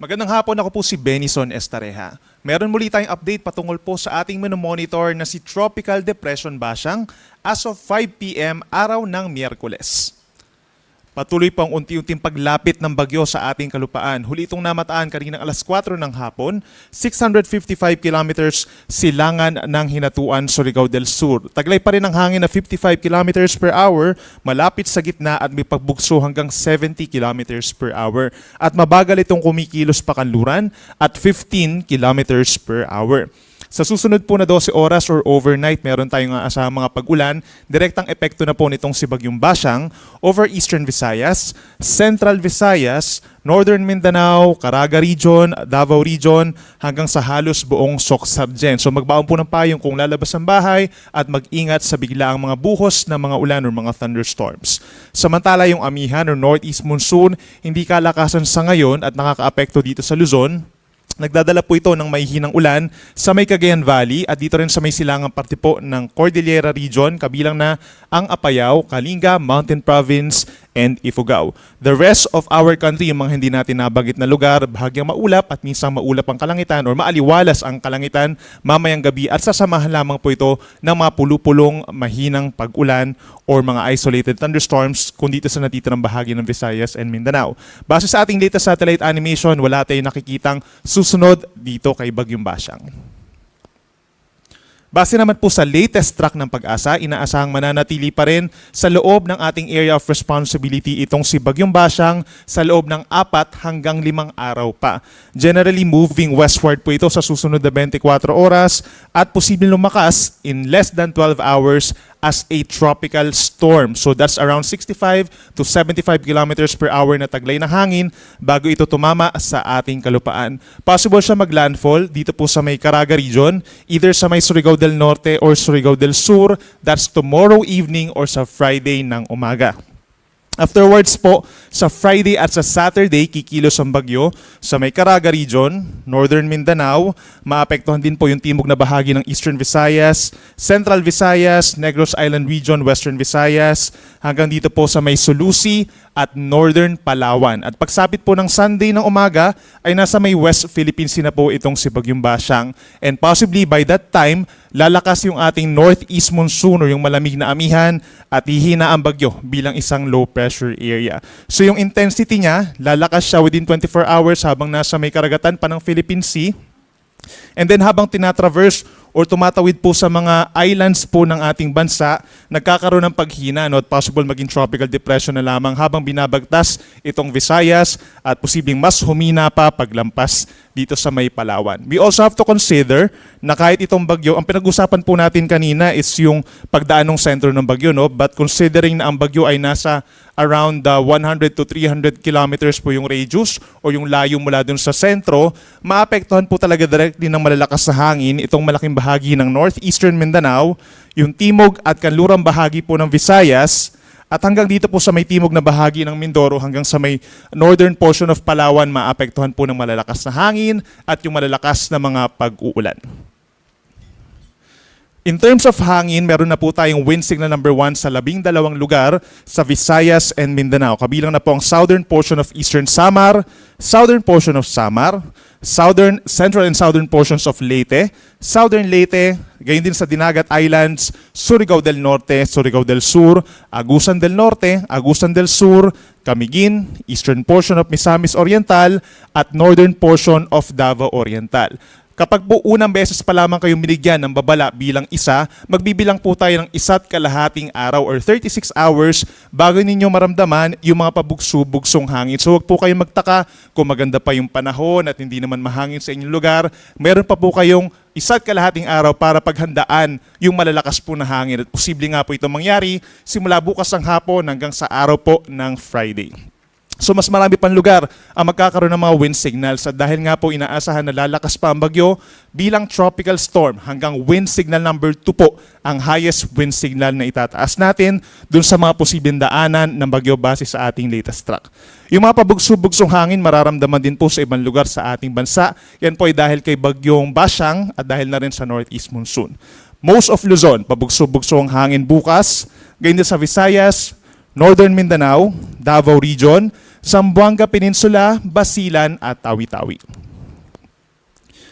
Magandang hapon, ako po si Benison Estareja. Meron muli tayong update patungkol po sa ating monitor na si Tropical Depression Bashang as of 5 p.m. araw ng Miyerkules. Patuloy pang unti-unting paglapit ng bagyo sa ating kalupaan. Huli itong namataan kaninang alas 4 ng hapon, 655 kilometers silangan ng Hinatuan, Surigao del Sur. Taglay pa rin ang hangin na 55 kilometers per hour, malapit sa gitna at may pagbugso hanggang 70 kilometers per hour. At mabagal itong kumikilos pa kanluran at 15 kilometers per hour. Sa susunod po na 12 oras or overnight, meron tayong aasahang mga pag-ulan. Direktang epekto na po nitong si Bagyong Bashang over Eastern Visayas, Central Visayas, Northern Mindanao, Caraga Region, Davao Region, hanggang sa halos buong Soc-Sargen. So magbaon po ng payong kung lalabas ang bahay at mag-ingat sa biglaang mga buhos ng mga ulan or mga thunderstorms. Samantala yung amihan or northeast monsoon, hindi kalakasan sa ngayon at nakakaapekto dito sa Luzon. Nagdadala po ito ng mahihinang ulan sa may Cagayan Valley at dito rin sa may silangang parte po ng Cordillera Region, kabilang na ang Apayao, Kalinga, Mountain Province, and Ifugao. The rest of our country, yung mga hindi natin nabanggit na lugar, bahagyang maulap at minsan maulap ang kalangitan or maaliwalas ang kalangitan mamayang gabi at sasamahan lamang po ito ng mga pulupulong mahinang pag-ulan or mga isolated thunderstorms kung dito sa natitirang bahagi ng Visayas and Mindanao. Base sa ating latest satellite animation, wala tayong nakikitang susunod dito kay Bagyong Bashang. Base naman po sa latest track ng Pag-asa, inaasahang mananatili pa rin sa loob ng ating area of responsibility itong si Bagyong Bashang sa loob ng 4 hanggang 5 araw pa. Generally moving westward po ito sa susunod na 24 oras at posibleng lumakas in less than 12 hours as a tropical storm. So that's around 65 to 75 kilometers per hour na taglay ng hangin bago ito tumama sa ating kalupaan. Possible siya maglandfall dito po sa may Caraga Region, either sa may Surigao del Norte or Surigao del Sur. That's tomorrow evening or sa Friday ng umaga. Afterwards po, sa Friday at sa Saturday, kikilos ang bagyo sa may Caraga Region, Northern Mindanao. Maapektuhan din po yung timog na bahagi ng Eastern Visayas, Central Visayas, Negros Island Region, Western Visayas, hanggang dito po sa may Sulusi at Northern Palawan. At pagsapit po ng Sunday ng umaga, ay nasa may West Philippines na po itong si Bagyong Bashang. And possibly by that time, lalakas yung ating northeast monsoon o yung malamig na amihan at hihina ang bagyo bilang isang low pressure area. So yung intensity niya, lalakas siya within 24 hours habang nasa may karagatan pa ng Philippine Sea. And then habang tinatraverse or tumatawid po sa mga islands po ng ating bansa, nagkakaroon ng paghina at possible maging tropical depression na lamang habang binabagtas itong Visayas at posibleng mas humina pa paglampas dito sa may Palawan. We also have to consider na kahit itong bagyo, ang pinag-usapan po natin kanina is yung pagdaan ng sentro ng bagyo, no? But considering na ang bagyo ay nasa around 100 to 300 kilometers po yung radius o yung layo mula dun sa sentro, maapektuhan po talaga directly ng malalakas na hangin itong malaking bahagi ng northeastern Mindanao, yung timog at kanlurang bahagi po ng Visayas, at hanggang dito po sa may timog na bahagi ng Mindoro hanggang sa may northern portion of Palawan, maapektuhan po ng malalakas na hangin at yung malalakas na mga pag-uulan. In terms of hangin, meron na po tayong wind signal number 1 sa 12 lugar sa Visayas and Mindanao. Kabilang na po ang southern portion of Eastern Samar, southern portion of Samar, central and southern portions of Leyte, southern Leyte, gayon din sa Dinagat Islands, Surigao del Norte, Surigao del Sur, Agusan del Norte, Agusan del Sur, Camiguin, eastern portion of Misamis Oriental, at northern portion of Davao Oriental. Kapag po unang beses pa lamang kayong binigyan ng babala bilang isa, magbibilang po tayo ng 1.5 araw or 36 hours bago ninyo maramdaman yung mga pabugso-bugsong hangin. So huwag po kayong magtaka kung maganda pa yung panahon at hindi naman mahangin sa inyong lugar. Meron pa po kayong 1.5 araw para paghandaan yung malalakas po na hangin. At posible nga po ito mangyari simula bukas ng hapon hanggang sa araw po ng Friday. So mas marami pang lugar ang magkakaroon ng mga wind signals at dahil nga po inaasahan na lalakas pa ang bagyo bilang tropical storm hanggang wind signal number 2 po ang highest wind signal na itataas natin dun sa mga posibleng daanan ng bagyo base sa ating latest track. Yung mga pabugso-bugsong hangin mararamdaman din po sa ibang lugar sa ating bansa. Yan po ay dahil kay Bagyong Bashang at dahil na rin sa northeast monsoon. Most of Luzon, pabugso-bugsong hangin bukas, ganyan din sa Visayas, Northern Mindanao, Davao Region, Zamboanga Peninsula, Basilan at Tawi-Tawi.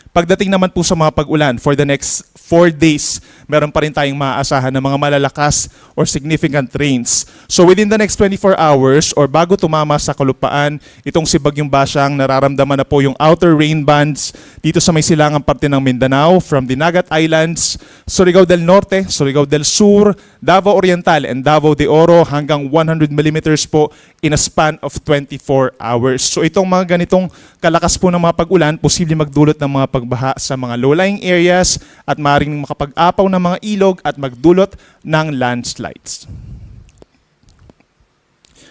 Pagdating naman po sa mga pag-ulan, for the next 4 days, meron pa rin tayong maaasahan ng mga malalakas or significant rains. So within the next 24 hours or bago tumama sa kalupaan, itong si Bagyong Basyang, nararamdaman na po yung outer rain bands dito sa may silangang parte ng Mindanao from Dinagat Islands, Surigao del Norte, Surigao del Sur, Davao Oriental and Davao de Oro hanggang 100 millimeters po in a span of 24 hours. So itong mga ganitong kalakas po ng mga pag-ulan, posible magdulot ng mga pagbaha sa mga low-lying areas at maaaring makapag-apaw ng mga ilog at magdulot ng landslides.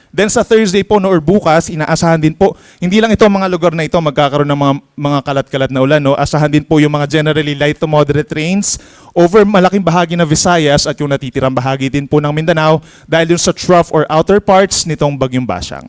Then sa Thursday po no, or bukas, inaasahan din po, hindi lang ito mga lugar na ito magkakaroon ng mga kalat-kalat na ulan. No? Asahan din po yung mga generally light to moderate rains over malaking bahagi ng Visayas at yung natitirang bahagi din po ng Mindanao dahil dun sa trough or outer parts nitong Bagyong Basyang.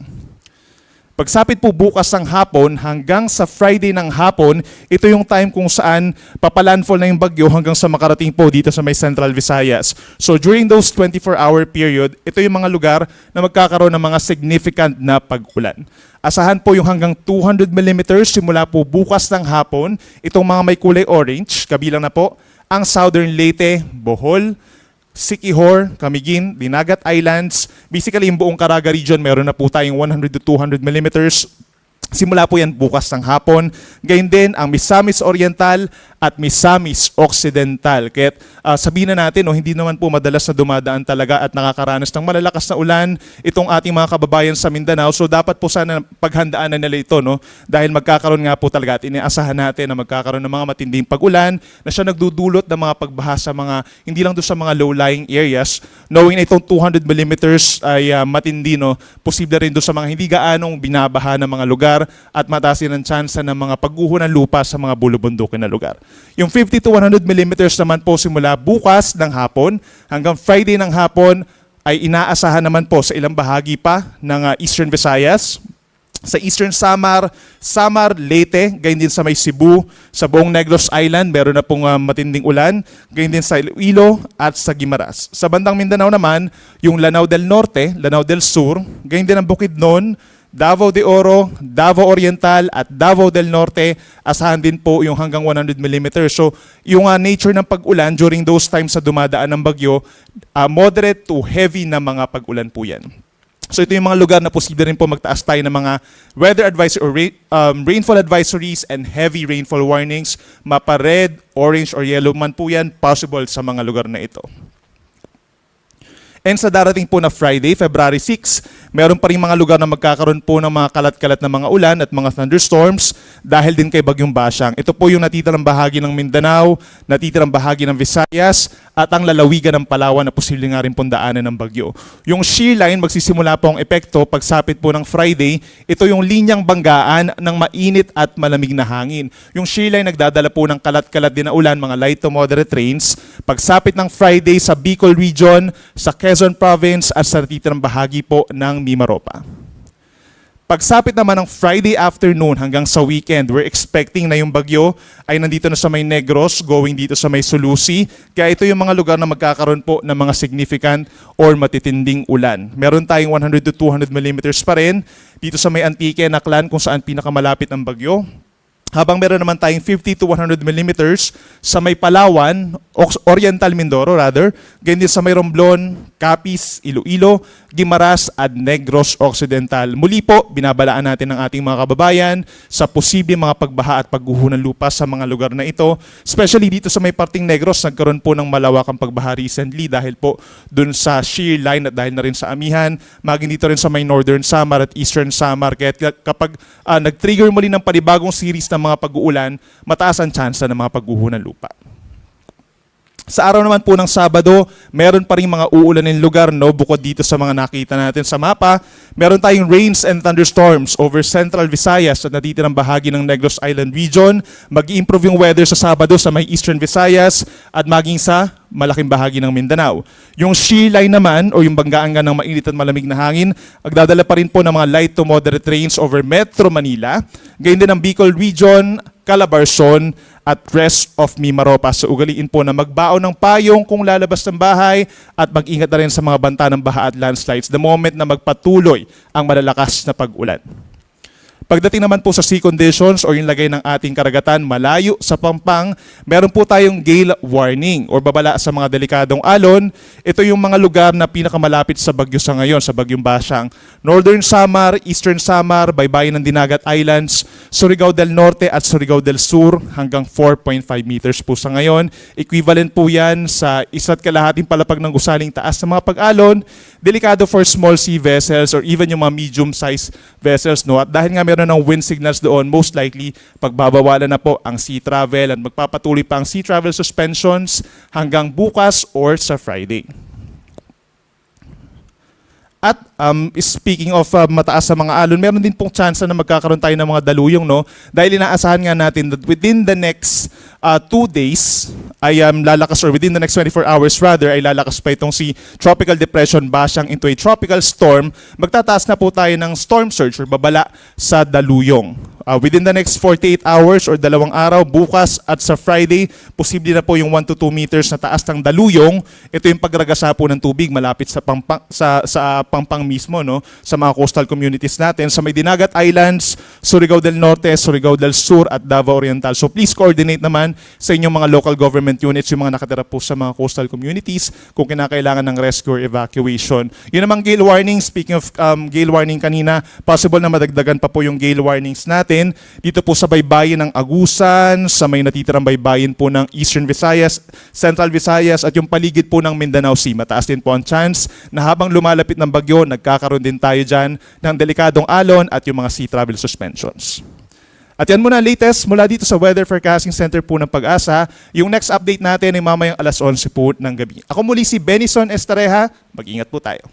Pagsapit po bukas ng hapon hanggang sa Friday ng hapon, ito yung time kung saan papalandfall na yung bagyo hanggang sa makarating po dito sa may Central Visayas. So during those 24-hour period, ito yung mga lugar na magkakaroon ng mga significant na pag-ulan. Asahan po yung hanggang 200 millimeters simula po bukas ng hapon. Itong mga may kulay orange, kabilang na po ang Southern Leyte, Bohol, Siquijor, Camiguin, Dinagat Islands. Basically, yung buong Caraga region, meron na po tayong 100 to 200 millimeters. Simula po yan bukas ng hapon. Gayun din ang Misamis Oriental at Misamis Occidental. Kaya sabihin na natin, hindi naman po madalas na dumadaan talaga at nakakaranas ng malalakas na ulan itong ating mga kababayan sa Mindanao. So dapat po sana paghandaan na nila ito, no? Dahil magkakaroon nga po talaga at inaasahan natin na magkakaroon ng mga matinding pag-ulan na siya nagdudulot ng mga pagbaha sa mga, hindi lang doon sa mga low-lying areas. Knowing na itong 200 millimeters ay matindi, no? Posible rin doon sa mga hindi gaanong binabaha ng mga lugar at mataas din ang tsansa ng mga pagguho ng lupa sa mga bulubundukin na lugar. Yung 50 to 100 millimeters naman po simula bukas ng hapon hanggang Friday ng hapon ay inaasahan naman po sa ilang bahagi pa ng Eastern Visayas, sa Eastern Samar, Leyte, gayon din sa may Cebu, sa buong Negros Island, meron na pong matinding ulan, gayon din sa Iloilo at sa Guimaras. Sa bandang Mindanao naman, yung Lanao del Norte, Lanao del Sur, gayon din ang Bukidnon, Davao de Oro, Davao Oriental at Davao del Norte, asahan din po yung hanggang 100 millimeters. So yung nature ng pag-ulan during those times sa dumadaan ng bagyo, moderate to heavy na mga pag-ulan po yan. So ito yung mga lugar na posible rin po magtaas tayo ng mga weather advisory or rainfall advisories and heavy rainfall warnings. Mapa red, orange or yellow man po yan, possible sa mga lugar na ito. And sa darating po na Friday, February 6, meron pa rin mga lugar na magkakaroon po ng mga kalat-kalat na mga ulan at mga thunderstorms dahil din kay Bagyong Basyang. Ito po yung natitirang bahagi ng Mindanao, natitirang bahagi ng Visayas, at ang lalawigan ng Palawan na posibleng nga rin pundaanan ng bagyo. Yung shear line, magsisimula po ang epekto pagsapit po ng Friday. Ito yung linyang banggaan ng mainit at malamig na hangin. Yung shear line nagdadala po ng kalat-kalat din na ulan, mga light to moderate rains. Pagsapit ng Friday sa Bicol region, sa Quezon Province at sa natitirang bahagi po ng Mimaropa. Pagsapit naman ng Friday afternoon hanggang sa weekend, we're expecting na yung bagyo ay nandito na sa may Negros, going dito sa may Sulusi. Kaya ito yung mga lugar na magkakaroon po ng mga significant or matitinding ulan. Meron tayong 100 to 200 millimeters pa rin dito sa may Antique, Naklan, kung saan pinakamalapit ang bagyo. Habang meron naman tayong 50 to 100 millimeters sa may Palawan, Oriental Mindoro rather, ganyan din sa may Romblon, Capiz, Iloilo, Guimaras at Negros Occidental. Muli po, binabalaan natin ang ating mga kababayan sa posibleng mga pagbaha at pagguho ng lupa sa mga lugar na ito. Especially dito sa may parting Negros, nagkaroon po ng malawakang pagbaha recently dahil po dun sa shear line at dahil na rin sa amihan, maging dito rin sa may Northern Samar at Eastern Samar. Kaya kapag nag-trigger muli ng panibagong series ng mga pag-uulan, mataas ang tsansa ng mga pagguho ng lupa. Sa araw naman po ng Sabado, meron pa rin mga uulanin lugar, no? Bukod dito sa mga nakita natin sa mapa, meron tayong rains and thunderstorms over Central Visayas at natitirang bahagi ng Negros Island region. Mag-i-improve yung weather sa Sabado sa may Eastern Visayas at maging sa malaking bahagi ng Mindanao. Yung shear line naman o yung banggaan nga ng mainit at malamig na hangin, magdadala pa rin po ng mga light to moderate rains over Metro Manila. Gayun din ang Bicol region, Calabarzon at rest of Mimaropa. So ugaliin po na magbaon ng payong kung lalabas ng bahay at mag-ingat na rin sa mga banta ng baha at landslides the moment na magpatuloy ang malalakas na pag-ulan. Pagdating naman po sa sea conditions o yung lagay ng ating karagatan malayo sa Pampang, meron po tayong gale warning o babala sa mga delikadong alon. Ito yung mga lugar na pinakamalapit sa bagyo sa ngayon, sa Bagyong Basyang. Northern Samar, Eastern Samar, baybayin ng Dinagat Islands, Surigao del Norte at Surigao del Sur hanggang 4.5 meters po sa ngayon. Equivalent po yan sa 1.5 palapag ng gusaling taas sa mga pag-alon. Delikado for small sea vessels or even yung mga medium-sized vessels. No? At dahil nga meron ng wind signals doon, most likely pagbabawalan na po ang sea travel at magpapatuloy pa ang sea travel suspensions hanggang bukas or sa Friday. At speaking of mataas sa mga alon, meron din pong chance na magkakaroon tayo ng mga daluyong, no? Dahil inaasahan nga natin that within the next 2 days ay lalakas, or within the next 24 hours rather, ay lalakas pa itong si Tropical Depression Basyang into a tropical storm. Magtataas na po tayo ng storm surge or babala sa daluyong. Within the next 48 hours or 2 araw, bukas at sa Friday, posible na po yung 1 to 2 meters na taas ng daluyong. Ito yung pagragasa po ng tubig malapit sa Pampang mismo, no? Sa mga coastal communities natin, sa may Dinagat Islands, Surigao del Norte, Surigao del Sur at Davao Oriental. So please coordinate naman sa inyong mga local government units, yung mga nakatira po sa mga coastal communities kung kinakailangan ng rescue or evacuation. Yun namang gale warning, speaking of gale warning kanina, possible na madagdagan pa po yung gale warnings natin dito po sa baybayin ng Agusan, sa may natitirang baybayin po ng Eastern Visayas, Central Visayas at yung paligid po ng Mindanao Sea. Mataas din po ang chance na habang lumalapit ng bagyo, nagkakaroon din tayo dyan ng delikadong alon at yung mga sea travel suspensions. At yan muna latest mula dito sa Weather Forecasting Center po ng Pag-asa. Yung next update natin ay mamayang 11:00 po ng gabi. Ako muli si Benison Estareja. Mag-ingat po tayo.